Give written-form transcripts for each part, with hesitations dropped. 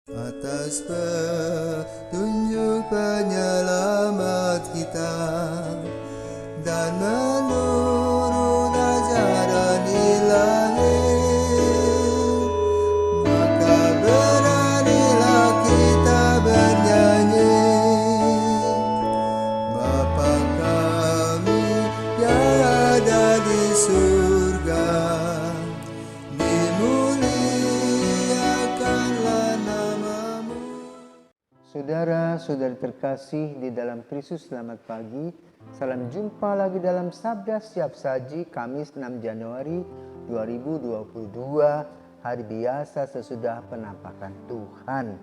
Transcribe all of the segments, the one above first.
Atas petunjuk penyelamat kita dan menurut ajaran ilahi, maka beranilah kita bernyanyi. Bapa kami yang ada di surga, dimuliakanlah namamu. Saudara-saudari terkasih di dalam Kristus, selamat pagi. Salam jumpa lagi dalam Sabda Siap Saji Kamis 6 Januari 2022, hari biasa sesudah penampakan Tuhan.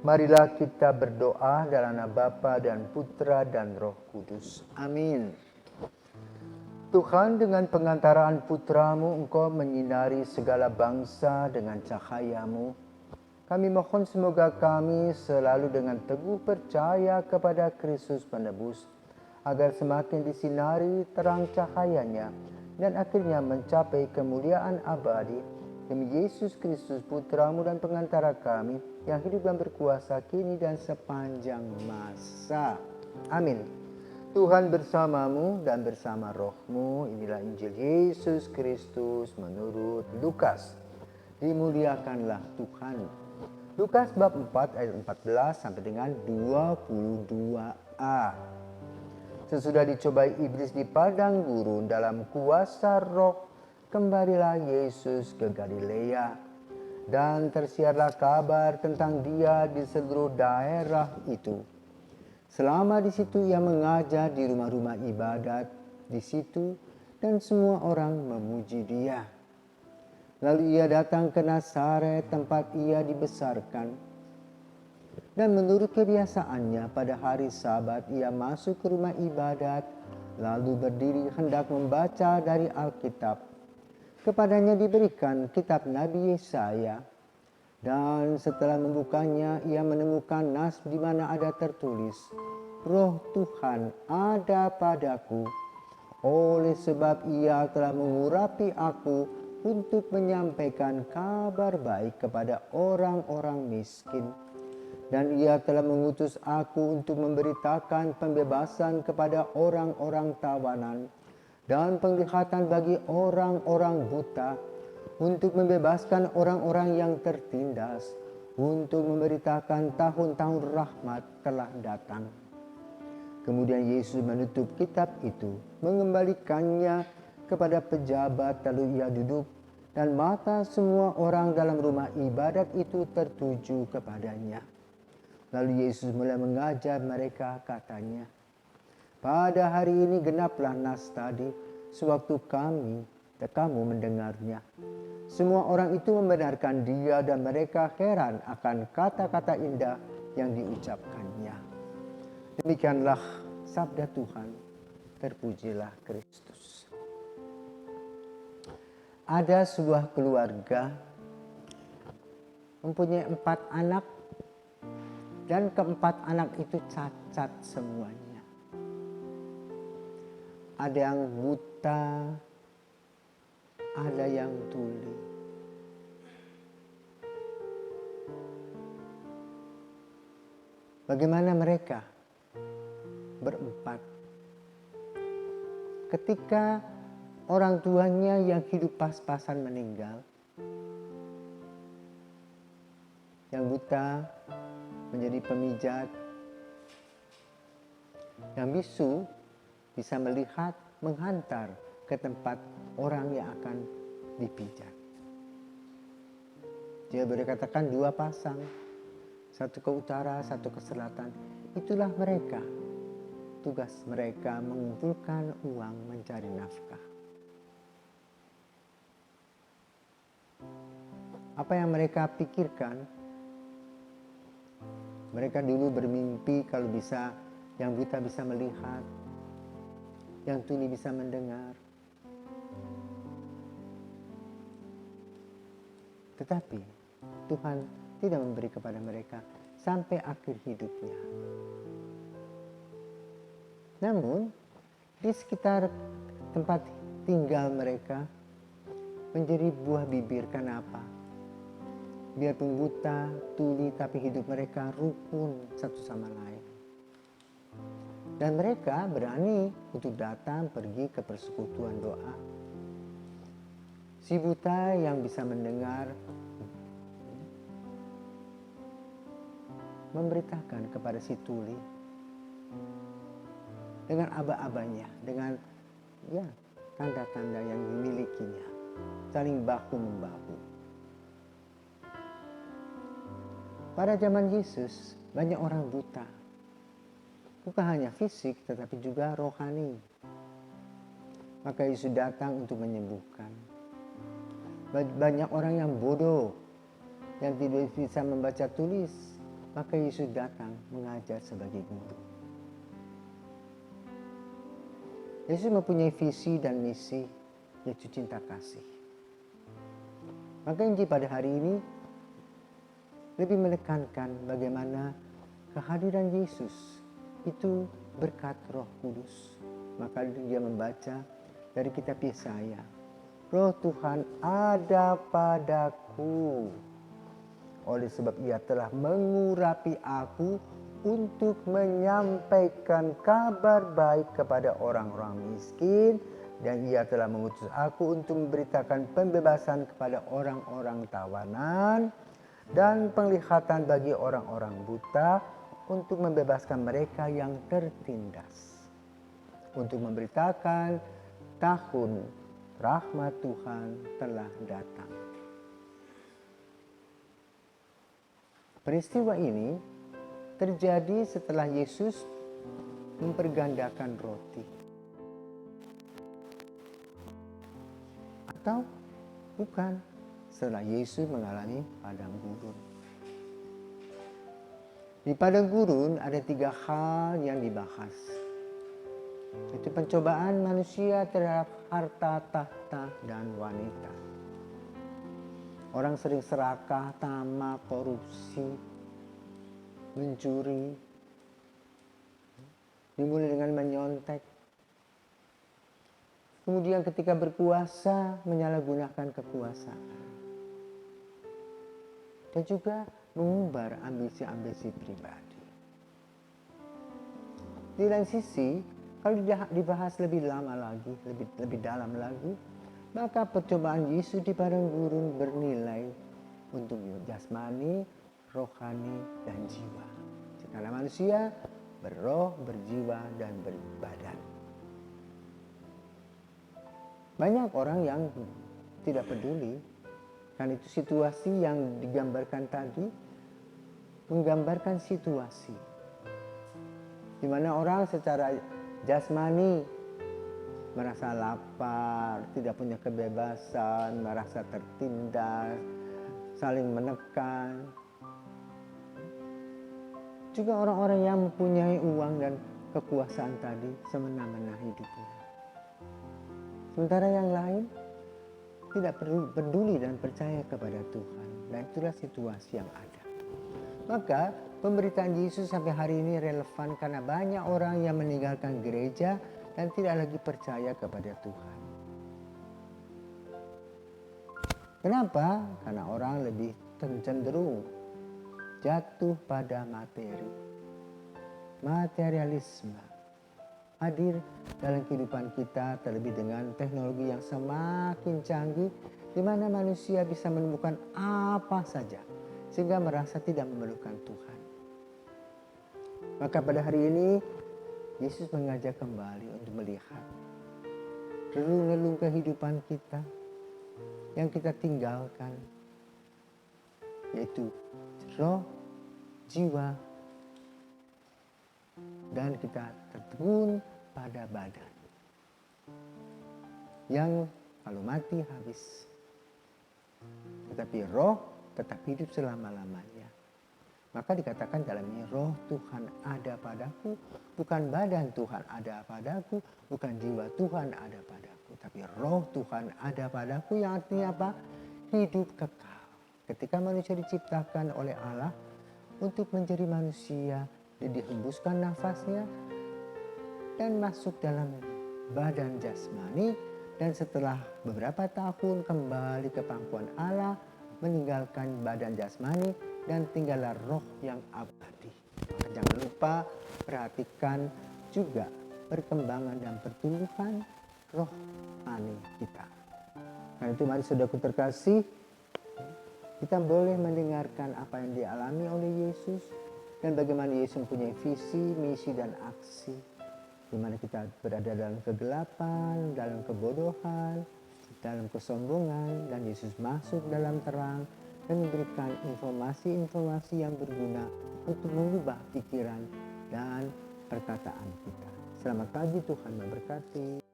Marilah kita berdoa dalam nama Bapa dan Putra dan Roh Kudus. Amin. Tuhan, dengan pengantaraan Putramu, Engkau menyinari segala bangsa dengan cahayamu. Kami mohon semoga kami selalu dengan teguh percaya kepada Kristus penebus, agar semakin disinari terang cahayanya dan akhirnya mencapai kemuliaan abadi. Demi Yesus Kristus Putramu dan pengantara kami, yang hidup dan berkuasa kini dan sepanjang masa. Amin. Tuhan bersamamu dan bersama rohmu. Inilah Injil Yesus Kristus menurut Lukas. Dimuliakanlah Tuhan. Lukas bab 4 ayat 14 sampai dengan 22a. Sesudah dicobai iblis di padang gurun dalam kuasa roh, kembalilah Yesus ke Galilea, dan tersiarlah kabar tentang Dia di seluruh daerah itu. Selama di situ ia mengajar di rumah-rumah ibadat di situ, dan semua orang memuji Dia. Lalu ia datang ke Nazaret, tempat ia dibesarkan. Dan menurut kebiasaannya pada hari Sabat ia masuk ke rumah ibadat, lalu berdiri hendak membaca dari Alkitab. Kepadanya diberikan kitab Nabi Yesaya, dan setelah membukanya ia menemukan nas di mana ada tertulis, Roh Tuhan ada padaku, oleh sebab ia telah mengurapi aku untuk menyampaikan kabar baik kepada orang-orang miskin. Dan ia telah mengutus aku untuk memberitakan pembebasan kepada orang-orang tawanan dan penglihatan bagi orang-orang buta, untuk membebaskan orang-orang yang tertindas, untuk memberitakan tahun-tahun rahmat telah datang. Kemudian Yesus menutup kitab itu, mengembalikannya kepada pejabat, lalu ia duduk, dan mata semua orang dalam rumah ibadat itu tertuju kepadanya. Lalu Yesus mulai mengajar mereka, katanya, pada hari ini genaplah nas tadi, sewaktu kamu mendengarnya. Semua orang itu membenarkan Dia, dan mereka heran akan kata-kata indah yang diucapkannya. Demikianlah sabda Tuhan. Terpujilah Kristus. Ada sebuah keluarga mempunyai 4 anak, dan keempat anak itu cacat semuanya. Ada yang buta, ada yang tuli. Bagaimana mereka berempat? Ketika orang tuanya yang hidup pas-pasan meninggal, yang buta menjadi pemijat, yang bisu bisa melihat, menghantar ke tempat orang yang akan dipijat. Dia boleh katakan 2 pasang, satu ke utara, satu ke selatan. Itulah mereka. Tugas mereka mengumpulkan uang mencari nafkah. Apa yang mereka pikirkan? Mereka dulu bermimpi kalau bisa, yang buta bisa melihat, yang tuli bisa mendengar. Tetapi Tuhan tidak memberi kepada mereka sampai akhir hidupnya. Namun di sekitar tempat tinggal mereka menjadi buah bibir. Kenapa? Biarpun buta, tuli, tapi hidup mereka rukun satu sama lain. Dan mereka berani untuk datang pergi ke persekutuan doa. Si buta yang bisa mendengar memberitakan kepada si tuli dengan aba-abanya, dengan tanda-tanda yang dimilikinya, saling bahu-membahu. Pada zaman Yesus, banyak orang buta. Bukan hanya fisik, tetapi juga rohani. Maka Yesus datang untuk menyembuhkan. Banyak orang yang bodoh, yang tidak bisa membaca tulis. Maka Yesus datang mengajar sebagai guru. Yesus mempunyai visi dan misi, yaitu cinta kasih. Maka Injil pada hari ini lebih menekankan bagaimana kehadiran Yesus itu berkat Roh Kudus. Maka dia membaca dari kitab Yesaya, Roh Tuhan ada padaku, oleh sebab ia telah mengurapi aku untuk menyampaikan kabar baik kepada orang-orang miskin, dan ia telah mengutus aku untuk memberitakan pembebasan kepada orang-orang tawanan dan penglihatan bagi orang-orang buta, untuk membebaskan mereka yang tertindas, untuk memberitakan tahun rahmat Tuhan telah datang. Peristiwa ini terjadi setelah Yesus mempergandakan roti. Atau bukan, setelah Yesus mengalami padang gurun. Di padang gurun ada 3 hal yang dibahas. Itu pencobaan manusia terhadap harta, tahta, dan wanita. Orang sering serakah, tamak, korupsi, mencuri, dimulai dengan menyontek. Kemudian ketika berkuasa, menyalahgunakan kekuasaan. Dan juga mengumbar ambisi-ambisi pribadi. Di lain sisi, kalau dibahas lebih lama lagi, lebih dalam lagi, maka percobaan Yesus di padang gurun bernilai untuk jasmani, rohani, dan jiwa. Karena manusia berroh, berjiwa, dan berbadan. Banyak orang yang tidak peduli, karena itu situasi yang digambarkan tadi menggambarkan situasi di mana orang secara jasmani merasa lapar, tidak punya kebebasan, merasa tertindas, saling menekan. Juga orang-orang yang mempunyai uang dan kekuasaan tadi semena-mena hidupnya. Sementara yang lain tidak peduli dan percaya kepada Tuhan. Dan itulah situasi yang ada. Maka pemberitaan Yesus sampai hari ini relevan karena banyak orang yang meninggalkan gereja dan tidak lagi percaya kepada Tuhan. Kenapa? Karena orang lebih cenderung jatuh pada materi. Materialisme hadir dalam kehidupan kita, terlebih dengan teknologi yang semakin canggih, di mana manusia bisa menemukan apa saja sehingga merasa tidak memerlukan Tuhan. Maka pada hari ini Yesus mengajak kembali untuk melihat relung-relung kehidupan kita yang kita tinggalkan, yaitu roh, jiwa, dan kita tertegun pada badan yang kalau mati habis, tetapi roh tetap hidup selama-lamanya. Maka dikatakan dalam ini, roh Tuhan ada padaku, bukan badan Tuhan ada padaku, bukan jiwa Tuhan ada padaku, tapi roh Tuhan ada padaku, yang artinya apa? Hidup kekal. Ketika manusia diciptakan oleh Allah untuk menjadi manusia, dihembuskan nafasnya dan masuk dalam badan jasmani, dan setelah beberapa tahun kembali ke pangkuan Allah, meninggalkan badan jasmani dan tinggallah roh yang abadi. Jangan lupa perhatikan juga perkembangan dan pertumbuhan rohani kita. Karena itu mari saudaraku terkasih, kita boleh mendengarkan apa yang dialami oleh Yesus dan bagaimana Yesus mempunyai visi, misi, dan aksi. Di mana kita berada dalam kegelapan, dalam kebodohan, dalam kesombongan, dan Yesus masuk dalam terang dan memberikan informasi-informasi yang berguna untuk mengubah pikiran dan perkataan kita. Selamat pagi, Tuhan memberkati.